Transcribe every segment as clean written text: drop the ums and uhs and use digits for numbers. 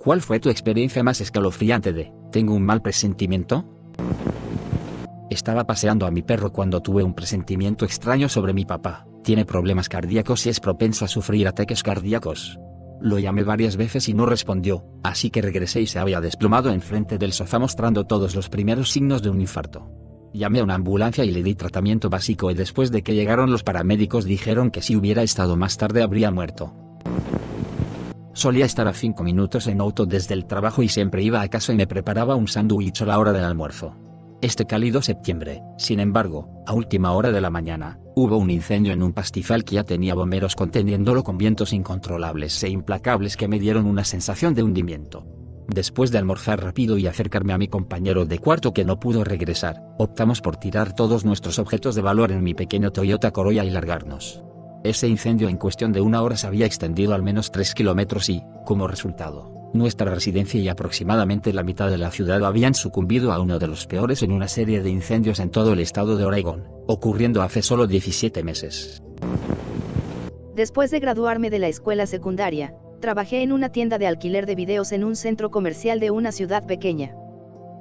¿Cuál fue tu experiencia más escalofriante de "tengo un mal presentimiento"? Estaba paseando a mi perro cuando tuve un presentimiento extraño sobre mi papá. Tiene problemas cardíacos y es propenso a sufrir ataques cardíacos. Lo llamé varias veces y no respondió, así que regresé y se había desplomado enfrente del sofá mostrando todos los primeros signos de un infarto. Llamé a una ambulancia y le di tratamiento básico y después de que llegaron los paramédicos dijeron que si hubiera estado más tarde habría muerto. Solía estar a 5 minutos en auto desde el trabajo y siempre iba a casa y me preparaba un sándwich a la hora del almuerzo. Este cálido septiembre, sin embargo, a última hora de la mañana, hubo un incendio en un pastizal que ya tenía bomberos conteniéndolo con vientos incontrolables e implacables que me dieron una sensación de hundimiento. Después de almorzar rápido y acercarme a mi compañero de cuarto que no pudo regresar, optamos por tirar todos nuestros objetos de valor en mi pequeño Toyota Corolla y largarnos. Ese incendio en cuestión de 1 hora se había extendido al menos 3 kilómetros y, como resultado, nuestra residencia y aproximadamente la mitad de la ciudad habían sucumbido a uno de los peores en una serie de incendios en todo el estado de Oregón, ocurriendo hace solo 17 meses. Después de graduarme de la escuela secundaria, trabajé en una tienda de alquiler de videos en un centro comercial de una ciudad pequeña.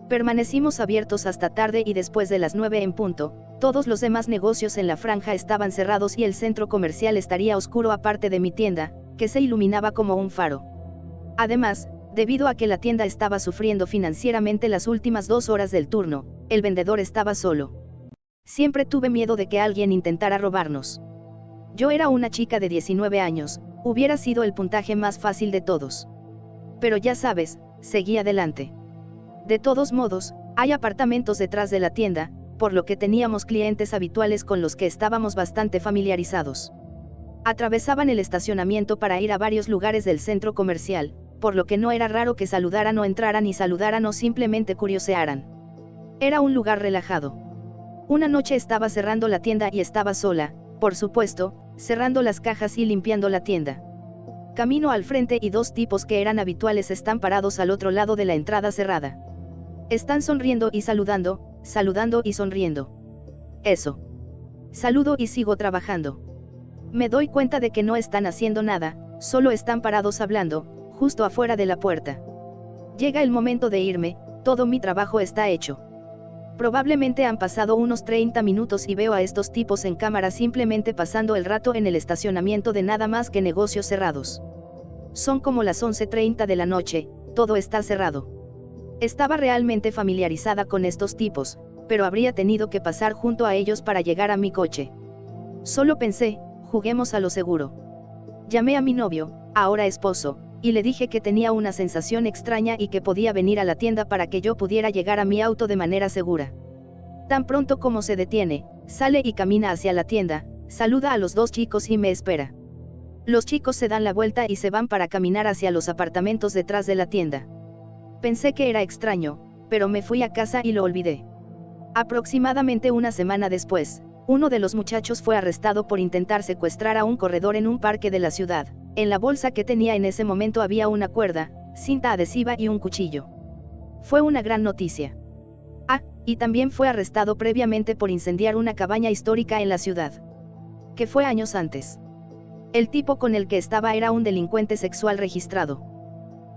Permanecimos abiertos hasta tarde y después de las 9 en punto, todos los demás negocios en la franja estaban cerrados y el centro comercial estaría oscuro aparte de mi tienda, que se iluminaba como un faro. Además, debido a que la tienda estaba sufriendo financieramente las últimas 2 horas del turno, el vendedor estaba solo. Siempre tuve miedo de que alguien intentara robarnos. Yo era una chica de 19 años, hubiera sido el puntaje más fácil de todos. Pero ya sabes, seguí adelante. De todos modos, hay apartamentos detrás de la tienda, por lo que teníamos clientes habituales con los que estábamos bastante familiarizados. Atravesaban el estacionamiento para ir a varios lugares del centro comercial, por lo que no era raro que saludaran o entraran y saludaran o simplemente curiosearan. Era un lugar relajado. Una noche estaba cerrando la tienda y estaba sola, por supuesto, cerrando las cajas y limpiando la tienda. Camino al frente y 2 tipos que eran habituales están parados al otro lado de la entrada cerrada. Están sonriendo y saludando, saludando y sonriendo. Eso. Saludo y sigo trabajando. Me doy cuenta de que no están haciendo nada, solo están parados hablando, justo afuera de la puerta. Llega el momento de irme, todo mi trabajo está hecho. Probablemente han pasado unos 30 minutos y veo a estos tipos en cámara simplemente pasando el rato en el estacionamiento de nada más que negocios cerrados. Son como las 11:30 de la noche, todo está cerrado. Estaba realmente familiarizada con estos tipos, pero habría tenido que pasar junto a ellos para llegar a mi coche. Solo pensé, juguemos a lo seguro. Llamé a mi novio, ahora esposo, y le dije que tenía una sensación extraña y que podía venir a la tienda para que yo pudiera llegar a mi auto de manera segura. Tan pronto como se detiene, sale y camina hacia la tienda, saluda a los 2 chicos y me espera. Los chicos se dan la vuelta y se van para caminar hacia los apartamentos detrás de la tienda. Pensé que era extraño, pero me fui a casa y lo olvidé. Aproximadamente una semana después, uno de los muchachos fue arrestado por intentar secuestrar a un corredor en un parque de la ciudad. En la bolsa que tenía en ese momento había una cuerda, cinta adhesiva y un cuchillo. Fue una gran noticia. Ah, y también fue arrestado previamente por incendiar una cabaña histórica en la ciudad. Que fue años antes. El tipo con el que estaba era un delincuente sexual registrado.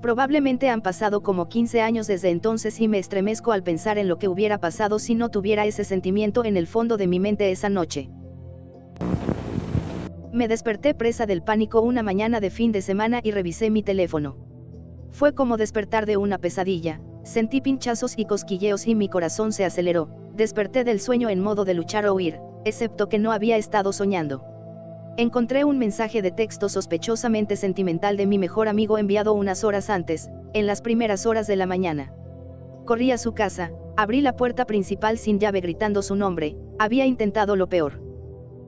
Probablemente han pasado como 15 años desde entonces y me estremezco al pensar en lo que hubiera pasado si no tuviera ese sentimiento en el fondo de mi mente esa noche. Me desperté presa del pánico una mañana de fin de semana y revisé mi teléfono. Fue como despertar de una pesadilla, sentí pinchazos y cosquilleos y mi corazón se aceleró, desperté del sueño en modo de luchar o huir, excepto que no había estado soñando. Encontré un mensaje de texto sospechosamente sentimental de mi mejor amigo enviado unas horas antes, en las primeras horas de la mañana. Corrí a su casa, abrí la puerta principal sin llave gritando su nombre, había intentado lo peor.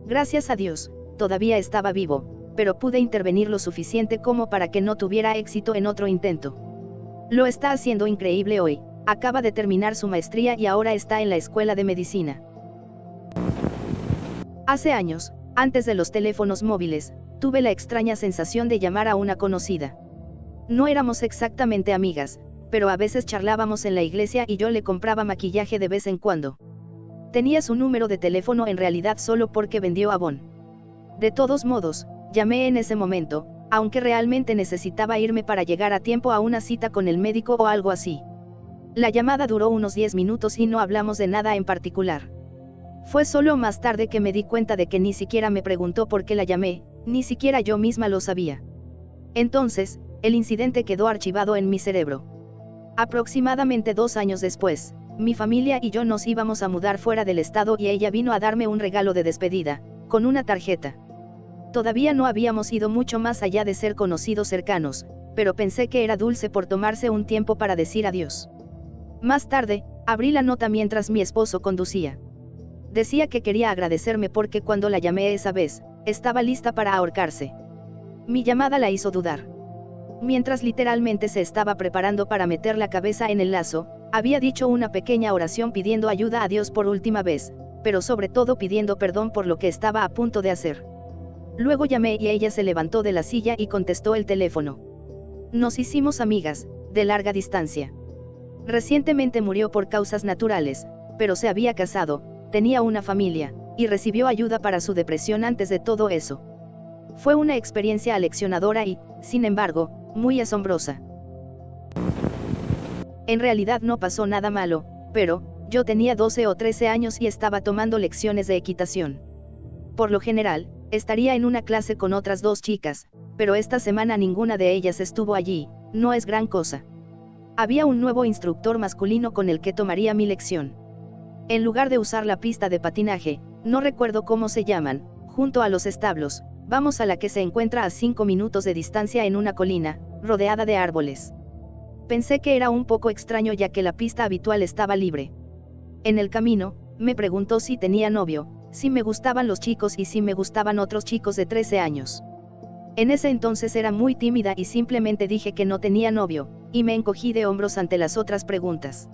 Gracias a Dios, todavía estaba vivo, pero pude intervenir lo suficiente como para que no tuviera éxito en otro intento. Lo está haciendo increíble hoy, acaba de terminar su maestría y ahora está en la escuela de medicina. Hace años, antes de los teléfonos móviles, tuve la extraña sensación de llamar a una conocida. No éramos exactamente amigas, pero a veces charlábamos en la iglesia y yo le compraba maquillaje de vez en cuando. Tenía su número de teléfono en realidad solo porque vendió Avon. De todos modos, llamé en ese momento, aunque realmente necesitaba irme para llegar a tiempo a una cita con el médico o algo así. La llamada duró unos 10 minutos y no hablamos de nada en particular. Fue solo más tarde que me di cuenta de que ni siquiera me preguntó por qué la llamé, ni siquiera yo misma lo sabía. Entonces, el incidente quedó archivado en mi cerebro. Aproximadamente 2 años después, mi familia y yo nos íbamos a mudar fuera del estado y ella vino a darme un regalo de despedida, con una tarjeta. Todavía no habíamos ido mucho más allá de ser conocidos cercanos, pero pensé que era dulce por tomarse un tiempo para decir adiós. Más tarde, abrí la nota mientras mi esposo conducía. Decía que quería agradecerme porque cuando la llamé esa vez, estaba lista para ahorcarse. Mi llamada la hizo dudar. Mientras literalmente se estaba preparando para meter la cabeza en el lazo, había dicho una pequeña oración pidiendo ayuda a Dios por última vez, pero sobre todo pidiendo perdón por lo que estaba a punto de hacer. Luego llamé y ella se levantó de la silla y contestó el teléfono. Nos hicimos amigas, de larga distancia. Recientemente murió por causas naturales, pero se había casado, tenía una familia, y recibió ayuda para su depresión antes de todo eso. Fue una experiencia aleccionadora y, sin embargo, muy asombrosa. En realidad no pasó nada malo, pero, yo tenía 12 o 13 años y estaba tomando lecciones de equitación. Por lo general, estaría en una clase con otras 2 chicas, pero esta semana ninguna de ellas estuvo allí, no es gran cosa. Había un nuevo instructor masculino con el que tomaría mi lección. En lugar de usar la pista de patinaje, no recuerdo cómo se llaman, junto a los establos, vamos a la que se encuentra a 5 minutos de distancia en una colina, rodeada de árboles. Pensé que era un poco extraño ya que la pista habitual estaba libre. En el camino, me preguntó si tenía novio, si me gustaban los chicos y si me gustaban otros chicos de 13 años. En ese entonces era muy tímida y simplemente dije que no tenía novio, y me encogí de hombros ante las otras preguntas.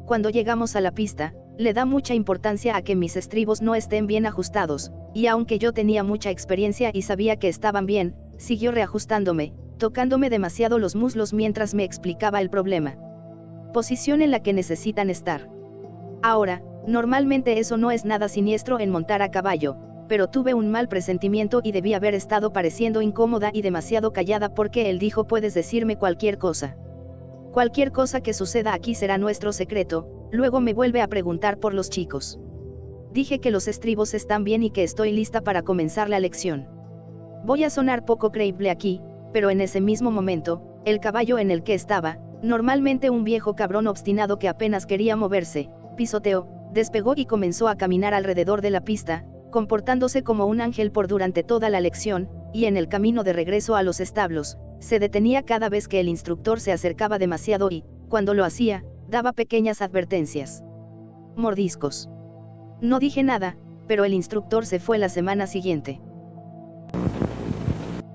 Cuando llegamos a la pista, le da mucha importancia a que mis estribos no estén bien ajustados, y aunque yo tenía mucha experiencia y sabía que estaban bien, siguió reajustándome, tocándome demasiado los muslos mientras me explicaba el problema. Posición en la que necesitan estar. Ahora, normalmente eso no es nada siniestro en montar a caballo, pero tuve un mal presentimiento y debí haber estado pareciendo incómoda y demasiado callada porque él dijo: puedes decirme cualquier cosa. Cualquier cosa que suceda aquí será nuestro secreto. Luego me vuelve a preguntar por los chicos. Dije que los estribos están bien y que estoy lista para comenzar la lección. Voy a sonar poco creíble aquí, pero en ese mismo momento, el caballo en el que estaba, normalmente un viejo cabrón obstinado que apenas quería moverse, pisoteó, despegó y comenzó a caminar alrededor de la pista, comportándose como un ángel por durante toda la lección, y en el camino de regreso a los establos, se detenía cada vez que el instructor se acercaba demasiado y, cuando lo hacía, daba pequeñas advertencias. Mordiscos. No dije nada, pero el instructor se fue la semana siguiente.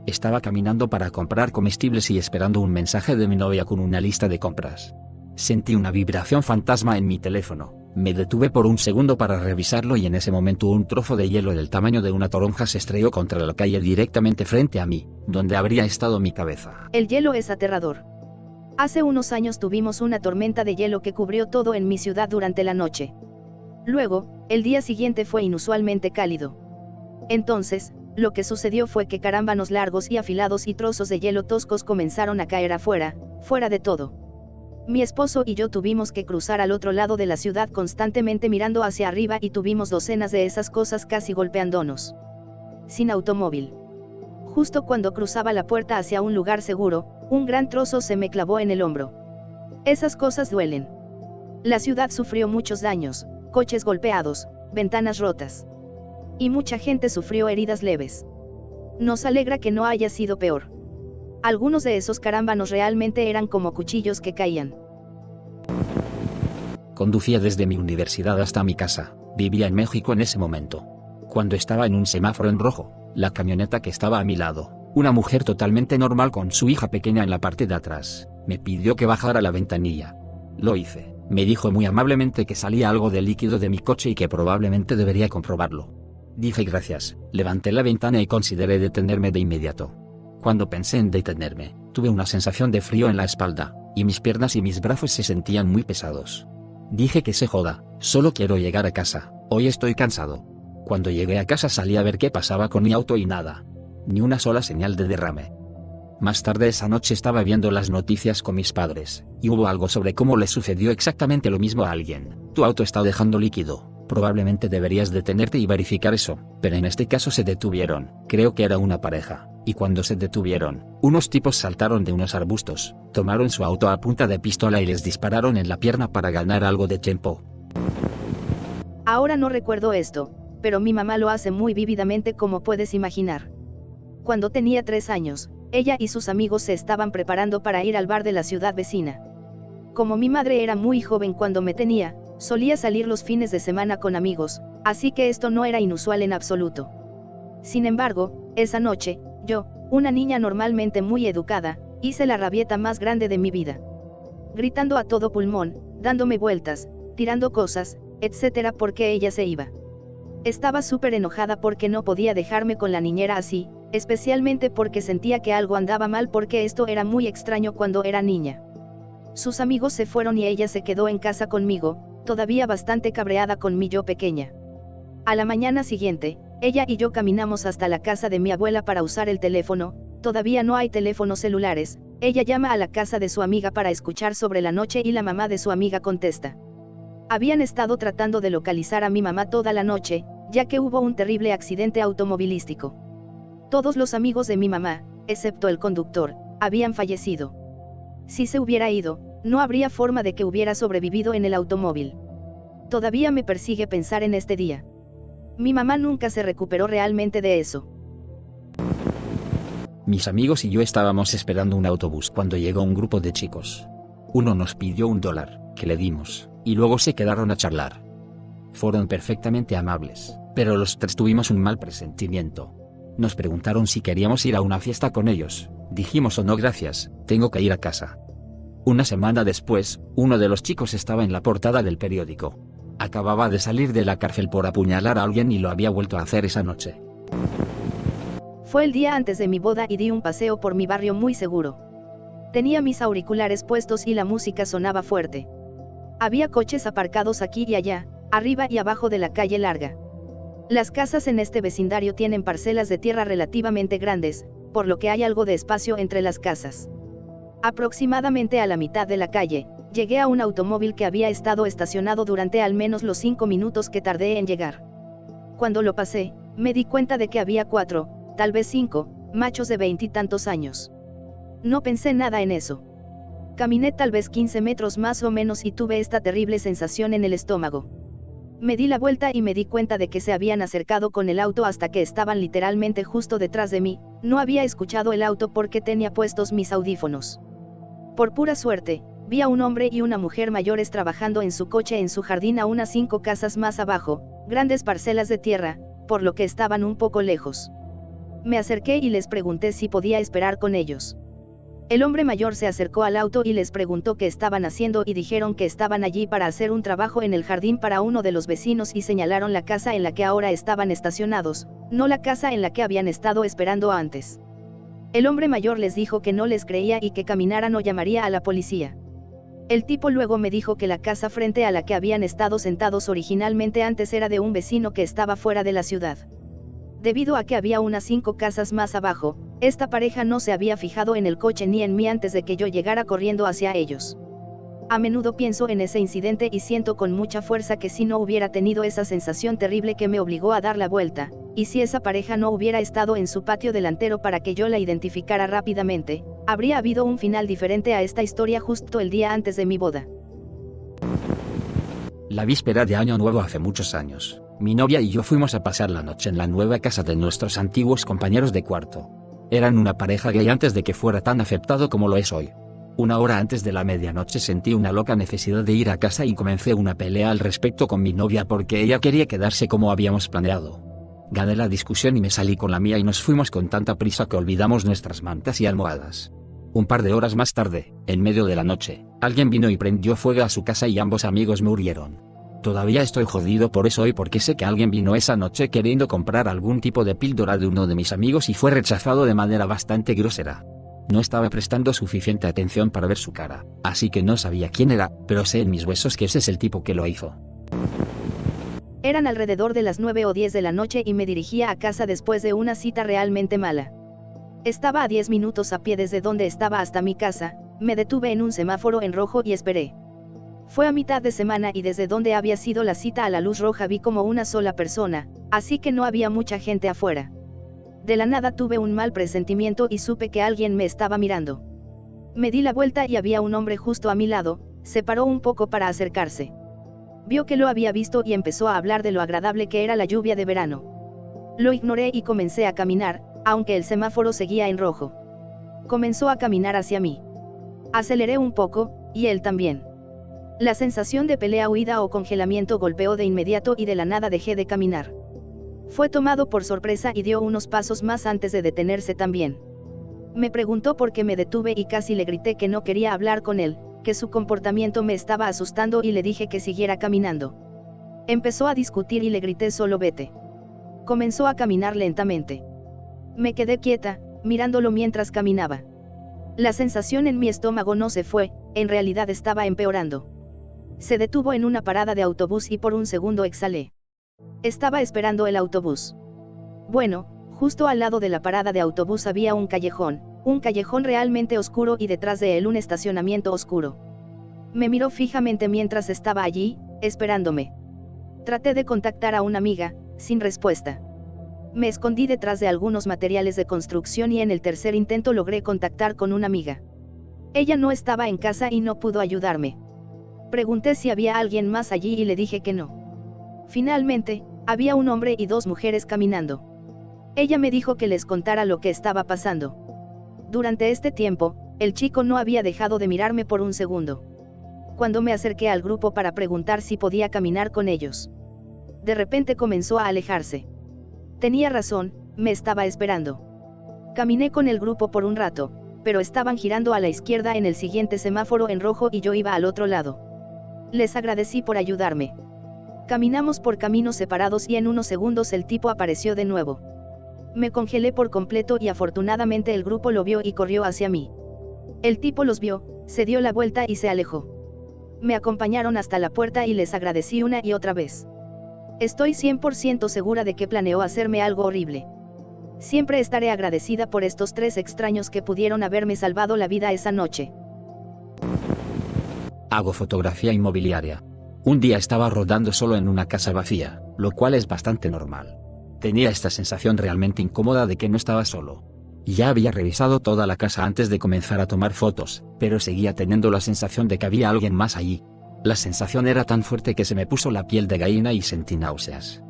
Estaba caminando para comprar comestibles y esperando un mensaje de mi novia con una lista de compras. Sentí una vibración fantasma en mi teléfono. Me detuve por un segundo para revisarlo y en ese momento un trozo de hielo del tamaño de una toronja se estrelló contra la calle directamente frente a mí, donde habría estado mi cabeza. El hielo es aterrador. Hace unos años tuvimos una tormenta de hielo que cubrió todo en mi ciudad durante la noche. Luego, el día siguiente fue inusualmente cálido. Entonces, lo que sucedió fue que carámbanos largos y afilados y trozos de hielo toscos comenzaron a caer afuera, fuera de todo. Mi esposo y yo tuvimos que cruzar al otro lado de la ciudad constantemente mirando hacia arriba y tuvimos docenas de esas cosas casi golpeándonos. Sin automóvil. Justo cuando cruzaba la puerta hacia un lugar seguro, un gran trozo se me clavó en el hombro. Esas cosas duelen. La ciudad sufrió muchos daños, coches golpeados, ventanas rotas. Y mucha gente sufrió heridas leves. Nos alegra que no haya sido peor. Algunos de esos carámbanos realmente eran como cuchillos que caían. Conducía desde mi universidad hasta mi casa. Vivía en México en ese momento. Cuando estaba en un semáforo en rojo, la camioneta que estaba a mi lado, una mujer totalmente normal con su hija pequeña en la parte de atrás, me pidió que bajara la ventanilla. Lo hice. Me dijo muy amablemente que salía algo de líquido de mi coche y que probablemente debería comprobarlo. Dije gracias, levanté la ventana y consideré detenerme de inmediato. Cuando pensé en detenerme, tuve una sensación de frío en la espalda, y mis piernas y mis brazos se sentían muy pesados. Dije que se joda, solo quiero llegar a casa, hoy estoy cansado. Cuando llegué a casa salí a ver qué pasaba con mi auto y nada. Ni una sola señal de derrame. Más tarde esa noche estaba viendo las noticias con mis padres, y hubo algo sobre cómo le sucedió exactamente lo mismo a alguien. Tu auto está dejando líquido. Probablemente deberías detenerte y verificar eso, pero en este caso se detuvieron. Creo que era una pareja, y cuando se detuvieron, unos tipos saltaron de unos arbustos, tomaron su auto a punta de pistola y les dispararon en la pierna para ganar algo de tiempo. Ahora no recuerdo esto, pero mi mamá lo hace muy vívidamente, como puedes imaginar. Cuando tenía 3 años, ella y sus amigos se estaban preparando para ir al bar de la ciudad vecina. Como mi madre era muy joven cuando me tenía, solía salir los fines de semana con amigos, así que esto no era inusual en absoluto. Sin embargo, esa noche, yo, una niña normalmente muy educada, hice la rabieta más grande de mi vida. Gritando a todo pulmón, dándome vueltas, tirando cosas, etcétera, porque ella se iba. Estaba súper enojada porque no podía dejarme con la niñera así, especialmente porque sentía que algo andaba mal, porque esto era muy extraño cuando era niña. Sus amigos se fueron y ella se quedó en casa conmigo, todavía bastante cabreada con mi yo pequeña. A la mañana siguiente, ella y yo caminamos hasta la casa de mi abuela para usar el teléfono. Todavía no hay teléfonos celulares. Ella llama a la casa de su amiga para escuchar sobre la noche y la mamá de su amiga contesta. Habían estado tratando de localizar a mi mamá toda la noche, ya que hubo un terrible accidente automovilístico. Todos los amigos de mi mamá, excepto el conductor, habían fallecido. Si se hubiera ido, no habría forma de que hubiera sobrevivido en el automóvil. Todavía me persigue pensar en este día. Mi mamá nunca se recuperó realmente de eso. Mis amigos y yo estábamos esperando un autobús cuando llegó un grupo de chicos. Uno nos pidió $1, que le dimos, y luego se quedaron a charlar. Fueron perfectamente amables, pero los 3 tuvimos un mal presentimiento. Nos preguntaron si queríamos ir a una fiesta con ellos. Dijimos: "Oh, no gracias, tengo que ir a casa". Una semana después, uno de los chicos estaba en la portada del periódico. Acababa de salir de la cárcel por apuñalar a alguien y lo había vuelto a hacer esa noche. Fue el día antes de mi boda y di un paseo por mi barrio muy seguro. Tenía mis auriculares puestos y la música sonaba fuerte. Había coches aparcados aquí y allá, arriba y abajo de la calle larga. Las casas en este vecindario tienen parcelas de tierra relativamente grandes, por lo que hay algo de espacio entre las casas. Aproximadamente a la mitad de la calle, llegué a un automóvil que había estado estacionado durante al menos los 5 minutos que tardé en llegar. Cuando lo pasé, me di cuenta de que había 4, tal vez 5, machos de 20 y tantos años. No pensé nada en eso. Caminé tal vez 15 metros más o menos y tuve esta terrible sensación en el estómago. Me di la vuelta y me di cuenta de que se habían acercado con el auto hasta que estaban literalmente justo detrás de mí. No había escuchado el auto porque tenía puestos mis audífonos. Por pura suerte, vi a un hombre y una mujer mayores trabajando en su coche en su jardín a unas 5 casas más abajo, grandes parcelas de tierra, por lo que estaban un poco lejos. Me acerqué y les pregunté si podía esperar con ellos. El hombre mayor se acercó al auto y les preguntó qué estaban haciendo y dijeron que estaban allí para hacer un trabajo en el jardín para uno de los vecinos y señalaron la casa en la que ahora estaban estacionados, no la casa en la que habían estado esperando antes. El hombre mayor les dijo que no les creía y que caminaran o llamaría a la policía. El tipo luego me dijo que la casa frente a la que habían estado sentados originalmente antes era de un vecino que estaba fuera de la ciudad. Debido a que había unas 5 casas más abajo, esta pareja no se había fijado en el coche ni en mí antes de que yo llegara corriendo hacia ellos. A menudo pienso en ese incidente y siento con mucha fuerza que si no hubiera tenido esa sensación terrible que me obligó a dar la vuelta, y si esa pareja no hubiera estado en su patio delantero para que yo la identificara rápidamente, habría habido un final diferente a esta historia justo el día antes de mi boda. La víspera de Año Nuevo hace muchos años, mi novia y yo fuimos a pasar la noche en la nueva casa de nuestros antiguos compañeros de cuarto. Eran una pareja gay antes de que fuera tan aceptado como lo es hoy. Una hora antes de la medianoche sentí una loca necesidad de ir a casa y comencé una pelea al respecto con mi novia porque ella quería quedarse como habíamos planeado. Gané la discusión y me salí con la mía y nos fuimos con tanta prisa que olvidamos nuestras mantas y almohadas. Un par de horas más tarde, en medio de la noche, alguien vino y prendió fuego a su casa y ambos amigos murieron. Todavía estoy jodido por eso y porque sé que alguien vino esa noche queriendo comprar algún tipo de píldora de uno de mis amigos y fue rechazado de manera bastante grosera. No estaba prestando suficiente atención para ver su cara, así que no sabía quién era, pero sé en mis huesos que ese es el tipo que lo hizo. Eran alrededor de las 9 o 10 de la noche y me dirigía a casa después de una cita realmente mala. Estaba a 10 minutos a pie desde donde estaba hasta mi casa, me detuve en un semáforo en rojo y esperé. Fue a mitad de semana y desde donde había sido la cita a la luz roja vi como una sola persona, así que no había mucha gente afuera. De la nada tuve un mal presentimiento y supe que alguien me estaba mirando. Me di la vuelta y había un hombre justo a mi lado, se paró un poco para acercarse. Vio que lo había visto y empezó a hablar de lo agradable que era la lluvia de verano. Lo ignoré y comencé a caminar, aunque el semáforo seguía en rojo. Comenzó a caminar hacia mí. Aceleré un poco, y él también. La sensación de pelea, huida o congelamiento golpeó de inmediato y de la nada dejé de caminar. Fue tomado por sorpresa y dio unos pasos más antes de detenerse también. Me preguntó por qué me detuve y casi le grité que no quería hablar con él, que su comportamiento me estaba asustando y le dije que siguiera caminando. Empezó a discutir y le grité solo vete. Comenzó a caminar lentamente. Me quedé quieta, mirándolo mientras caminaba. La sensación en mi estómago no se fue, en realidad estaba empeorando. Se detuvo en una parada de autobús y por un segundo exhalé. Estaba esperando el autobús. Bueno, justo al lado de la parada de autobús había un callejón realmente oscuro y detrás de él un estacionamiento oscuro. Me miró fijamente mientras estaba allí, esperándome. Traté de contactar a una amiga, sin respuesta. Me escondí detrás de algunos materiales de construcción y en el tercer intento logré contactar con una amiga. Ella no estaba en casa y no pudo ayudarme. Pregunté si había alguien más allí y le dije que no. Finalmente, había un hombre y dos mujeres caminando. Ella me dijo que les contara lo que estaba pasando. Durante este tiempo, el chico no había dejado de mirarme por un segundo. Cuando me acerqué al grupo para preguntar si podía caminar con ellos, de repente comenzó a alejarse. Tenía razón, me estaba esperando. Caminé con el grupo por un rato, pero estaban girando a la izquierda en el siguiente semáforo en rojo y yo iba al otro lado. Les agradecí por ayudarme. Caminamos por caminos separados y en unos segundos el tipo apareció de nuevo. Me congelé por completo y afortunadamente el grupo lo vio y corrió hacia mí. El tipo los vio, se dio la vuelta y se alejó. Me acompañaron hasta la puerta y les agradecí una y otra vez. Estoy 100% segura de que planeó hacerme algo horrible. Siempre estaré agradecida por estos tres extraños que pudieron haberme salvado la vida esa noche. Hago fotografía inmobiliaria. Un día estaba rodando solo en una casa vacía, lo cual es bastante normal. Tenía esta sensación realmente incómoda de que no estaba solo. Ya había revisado toda la casa antes de comenzar a tomar fotos, pero seguía teniendo la sensación de que había alguien más allí. La sensación era tan fuerte que se me puso la piel de gallina y sentí náuseas.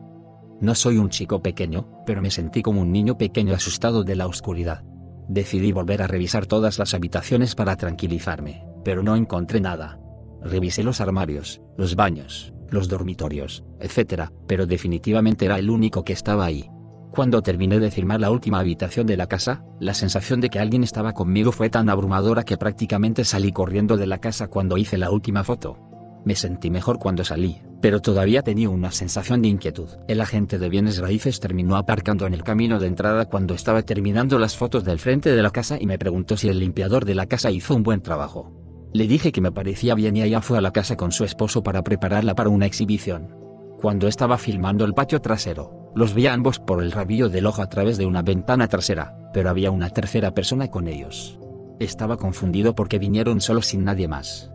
No soy un chico pequeño, pero me sentí como un niño pequeño asustado de la oscuridad. Decidí volver a revisar todas las habitaciones para tranquilizarme, pero no encontré nada. Revisé los armarios, los baños, los dormitorios, etc., pero definitivamente era el único que estaba ahí. Cuando terminé de filmar la última habitación de la casa, la sensación de que alguien estaba conmigo fue tan abrumadora que prácticamente salí corriendo de la casa cuando hice la última foto. Me sentí mejor cuando salí, pero todavía tenía una sensación de inquietud. El agente de bienes raíces terminó aparcando en el camino de entrada cuando estaba terminando las fotos del frente de la casa y me preguntó si el limpiador de la casa hizo un buen trabajo. Le dije que me parecía bien y ella fue a la casa con su esposo para prepararla para una exhibición. Cuando estaba filmando el patio trasero, los vi a ambos por el rabillo del ojo a través de una ventana trasera, pero había una tercera persona con ellos. Estaba confundido porque vinieron solos sin nadie más.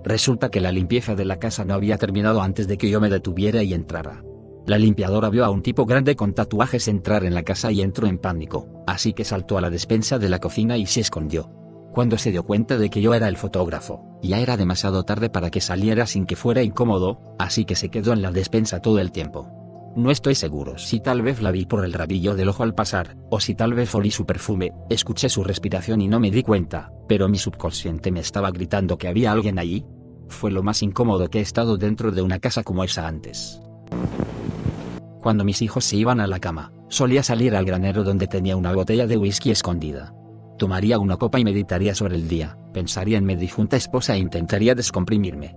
Resulta que la limpieza de la casa no había terminado antes de que yo me detuviera y entrara. La limpiadora vio a un tipo grande con tatuajes entrar en la casa y entró en pánico, así que saltó a la despensa de la cocina y se escondió. Cuando se dio cuenta de que yo era el fotógrafo, ya era demasiado tarde para que saliera sin que fuera incómodo, así que se quedó en la despensa todo el tiempo. No estoy seguro si tal vez la vi por el rabillo del ojo al pasar, o si tal vez olí su perfume, escuché su respiración y no me di cuenta, pero mi subconsciente me estaba gritando que había alguien allí. Fue lo más incómodo que he estado dentro de una casa como esa antes. Cuando mis hijos se iban a la cama, solía salir al granero donde tenía una botella de whisky escondida. Tomaría una copa y meditaría sobre el día, pensaría en mi difunta esposa e intentaría descomprimirme.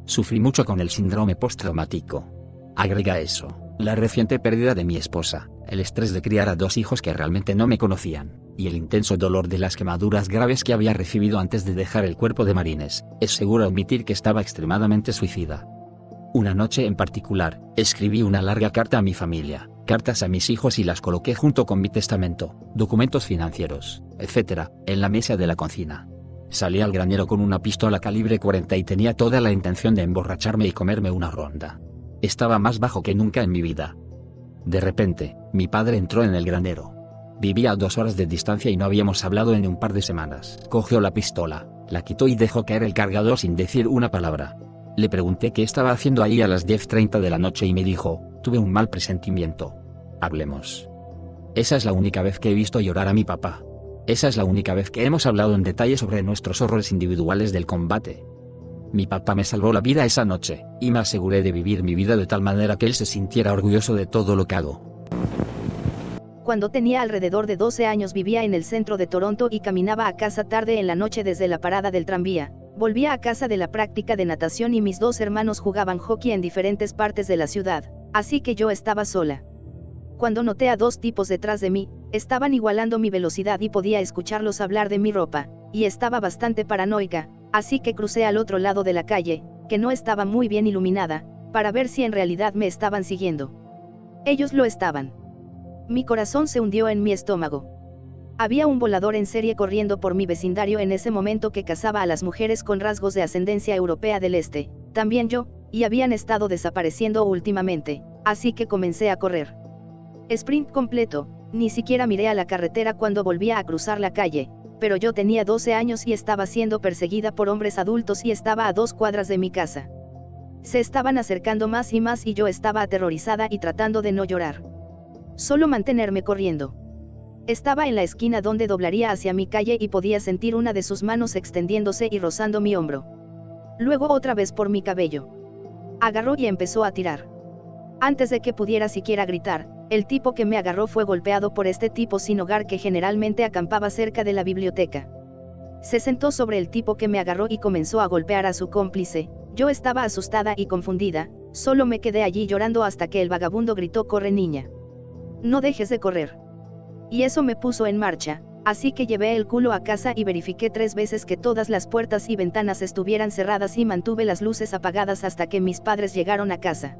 Sufrí mucho con el síndrome postraumático. Agrega eso, la reciente pérdida de mi esposa, el estrés de criar a dos hijos que realmente no me conocían, y el intenso dolor de las quemaduras graves que había recibido antes de dejar el cuerpo de Marines. Es seguro admitir que estaba extremadamente suicida. Una noche en particular, escribí una larga carta a mi familia, cartas a mis hijos y las coloqué junto con mi testamento, documentos financieros, etc., en la mesa de la cocina. Salí al granero con una pistola calibre 40 y tenía toda la intención de emborracharme y comerme una ronda. Estaba más bajo que nunca en mi vida. De repente, mi padre entró en el granero. Vivía a 2 horas de distancia y no habíamos hablado en un par de semanas. Cogió la pistola, la quitó y dejó caer el cargador sin decir una palabra. Le pregunté qué estaba haciendo ahí a las 10:30 de la noche y me dijo, tuve un mal presentimiento. Hablemos. Esa es la única vez que he visto llorar a mi papá. Esa es la única vez que hemos hablado en detalle sobre nuestros horrores individuales del combate. Mi papá me salvó la vida esa noche, y me aseguré de vivir mi vida de tal manera que él se sintiera orgulloso de todo lo que hago. Cuando tenía alrededor de 12 años vivía en el centro de Toronto y caminaba a casa tarde en la noche desde la parada del tranvía. Volvía a casa de la práctica de natación y mis 2 hermanos jugaban hockey en diferentes partes de la ciudad, así que yo estaba sola. Cuando noté a 2 tipos detrás de mí, estaban igualando mi velocidad y podía escucharlos hablar de mi ropa, y estaba bastante paranoica, así que crucé al otro lado de la calle, que no estaba muy bien iluminada, para ver si en realidad me estaban siguiendo. Ellos lo estaban. Mi corazón se hundió en mi estómago. Había un volador en serie corriendo por mi vecindario en ese momento que cazaba a las mujeres con rasgos de ascendencia europea del este, también yo, y habían estado desapareciendo últimamente, así que comencé a correr. Sprint completo, ni siquiera miré a la carretera cuando volvía a cruzar la calle, pero yo tenía 12 años y estaba siendo perseguida por hombres adultos y estaba a 2 cuadras de mi casa. Se estaban acercando más y más y yo estaba aterrorizada y tratando de no llorar. Solo mantenerme corriendo. Estaba en la esquina donde doblaría hacia mi calle y podía sentir una de sus manos extendiéndose y rozando mi hombro. Luego otra vez por mi cabello. Agarró y empezó a tirar. Antes de que pudiera siquiera gritar, el tipo que me agarró fue golpeado por este tipo sin hogar que generalmente acampaba cerca de la biblioteca. Se sentó sobre el tipo que me agarró y comenzó a golpear a su cómplice. Yo estaba asustada y confundida, solo me quedé allí llorando hasta que el vagabundo gritó: «¡Corre, niña! No dejes de correr». Y eso me puso en marcha, así que llevé el culo a casa y verifiqué 3 veces que todas las puertas y ventanas estuvieran cerradas y mantuve las luces apagadas hasta que mis padres llegaron a casa.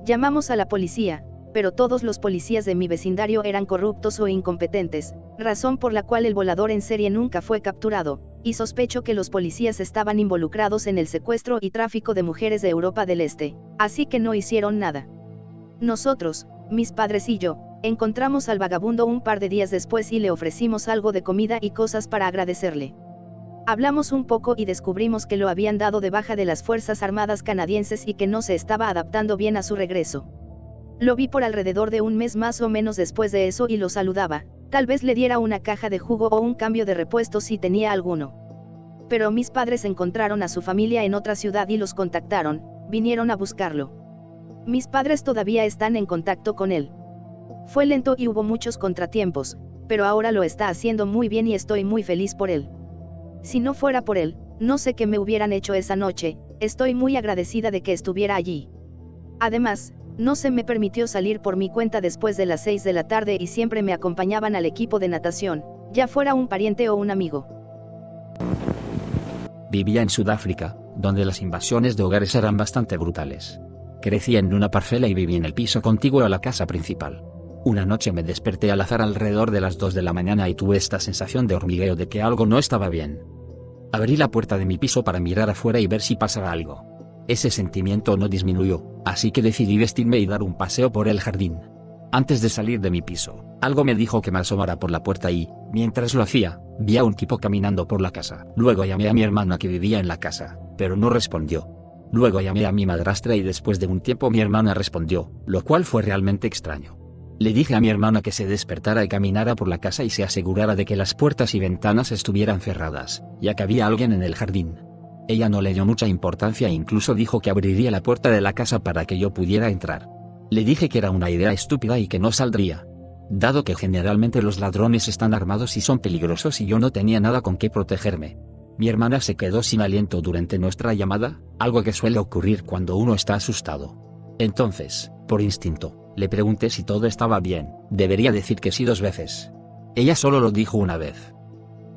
Llamamos a la policía, pero todos los policías de mi vecindario eran corruptos o incompetentes, razón por la cual el volador en serie nunca fue capturado, y sospecho que los policías estaban involucrados en el secuestro y tráfico de mujeres de Europa del Este, así que no hicieron nada. Nosotros, mis padres y yo, encontramos al vagabundo un par de días después y le ofrecimos algo de comida y cosas para agradecerle. Hablamos un poco y descubrimos que lo habían dado de baja de las Fuerzas Armadas canadienses y que no se estaba adaptando bien a su regreso. Lo vi por alrededor de un mes más o menos después de eso y lo saludaba, tal vez le diera una caja de jugo o un cambio de repuesto si tenía alguno. Pero mis padres encontraron a su familia en otra ciudad y los contactaron, vinieron a buscarlo. Mis padres todavía están en contacto con él. Fue lento y hubo muchos contratiempos, pero ahora lo está haciendo muy bien y estoy muy feliz por él. Si no fuera por él, no sé qué me hubieran hecho esa noche, estoy muy agradecida de que estuviera allí. Además, no se me permitió salir por mi cuenta después de las 6 de la tarde y siempre me acompañaban al equipo de natación, ya fuera un pariente o un amigo. Vivía en Sudáfrica, donde las invasiones de hogares eran bastante brutales. Crecí en una parcela y viví en el piso contiguo a la casa principal. Una noche me desperté al azar alrededor de las 2 de la mañana y tuve esta sensación de hormigueo de que algo no estaba bien. Abrí la puerta de mi piso para mirar afuera y ver si pasaba algo. Ese sentimiento no disminuyó, así que decidí vestirme y dar un paseo por el jardín. Antes de salir de mi piso, algo me dijo que me asomara por la puerta y, mientras lo hacía, vi a un tipo caminando por la casa. Luego llamé a mi hermana que vivía en la casa, pero no respondió. Luego llamé a mi madrastra y después de un tiempo mi hermana respondió, lo cual fue realmente extraño. Le dije a mi hermana que se despertara y caminara por la casa y se asegurara de que las puertas y ventanas estuvieran cerradas, ya que había alguien en el jardín. Ella no le dio mucha importancia e incluso dijo que abriría la puerta de la casa para que yo pudiera entrar. Le dije que era una idea estúpida y que no saldría. Dado que generalmente los ladrones están armados y son peligrosos y yo no tenía nada con qué protegerme. Mi hermana se quedó sin aliento durante nuestra llamada, algo que suele ocurrir cuando uno está asustado. Entonces, por instinto, le pregunté si todo estaba bien. Debería decir que sí 2 veces. Ella solo lo dijo una vez.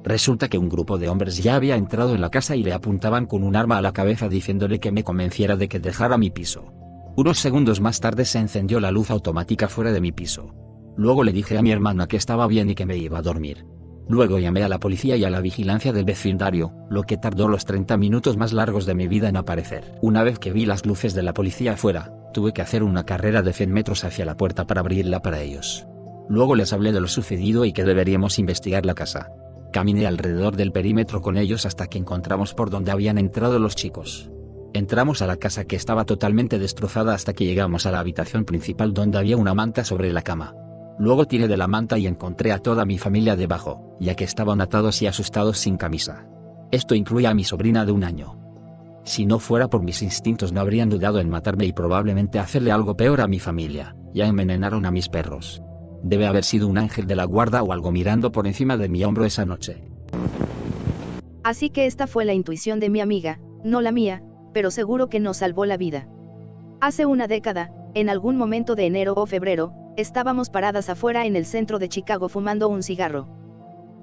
Resulta que un grupo de hombres ya había entrado en la casa y le apuntaban con un arma a la cabeza diciéndole que me convenciera de que dejara mi piso. Unos segundos más tarde se encendió la luz automática fuera de mi piso. Luego le dije a mi hermana que estaba bien y que me iba a dormir. Luego llamé a la policía y a la vigilancia del vecindario, lo que tardó los 30 minutos más largos de mi vida en aparecer. Una vez que vi las luces de la policía afuera, tuve que hacer una carrera de 100 metros hacia la puerta para abrirla para ellos. Luego les hablé de lo sucedido y que deberíamos investigar la casa. Caminé alrededor del perímetro con ellos hasta que encontramos por donde habían entrado los chicos. Entramos a la casa que estaba totalmente destrozada hasta que llegamos a la habitación principal donde había una manta sobre la cama. Luego tiré de la manta y encontré a toda mi familia debajo, ya que estaban atados y asustados sin camisa. Esto incluía a mi sobrina de 1 año. Si no fuera por mis instintos no habrían dudado en matarme y probablemente hacerle algo peor a mi familia. Ya envenenaron a mis perros. Debe haber sido un ángel de la guarda o algo mirando por encima de mi hombro esa noche. Así que esta fue la intuición de mi amiga, no la mía, pero seguro que nos salvó la vida. Hace una década, en algún momento de enero o febrero, estábamos paradas afuera en el centro de Chicago fumando un cigarro.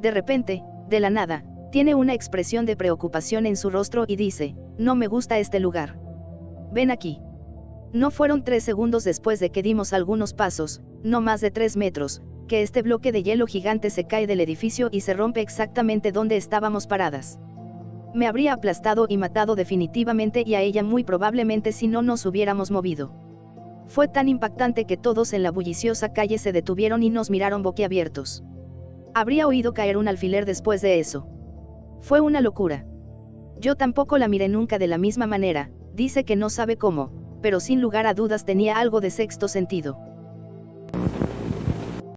De repente, de la nada, tiene una expresión de preocupación en su rostro y dice, no me gusta este lugar. Ven aquí. No fueron 3 segundos después de que dimos algunos pasos, no más de 3 metros, que este bloque de hielo gigante se cae del edificio y se rompe exactamente donde estábamos paradas. Me habría aplastado y matado definitivamente y a ella muy probablemente si no nos hubiéramos movido. Fue tan impactante que todos en la bulliciosa calle se detuvieron y nos miraron boquiabiertos. Habría oído caer un alfiler después de eso. Fue una locura. Yo tampoco la miré nunca de la misma manera, dice que no sabe cómo, pero sin lugar a dudas tenía algo de sexto sentido.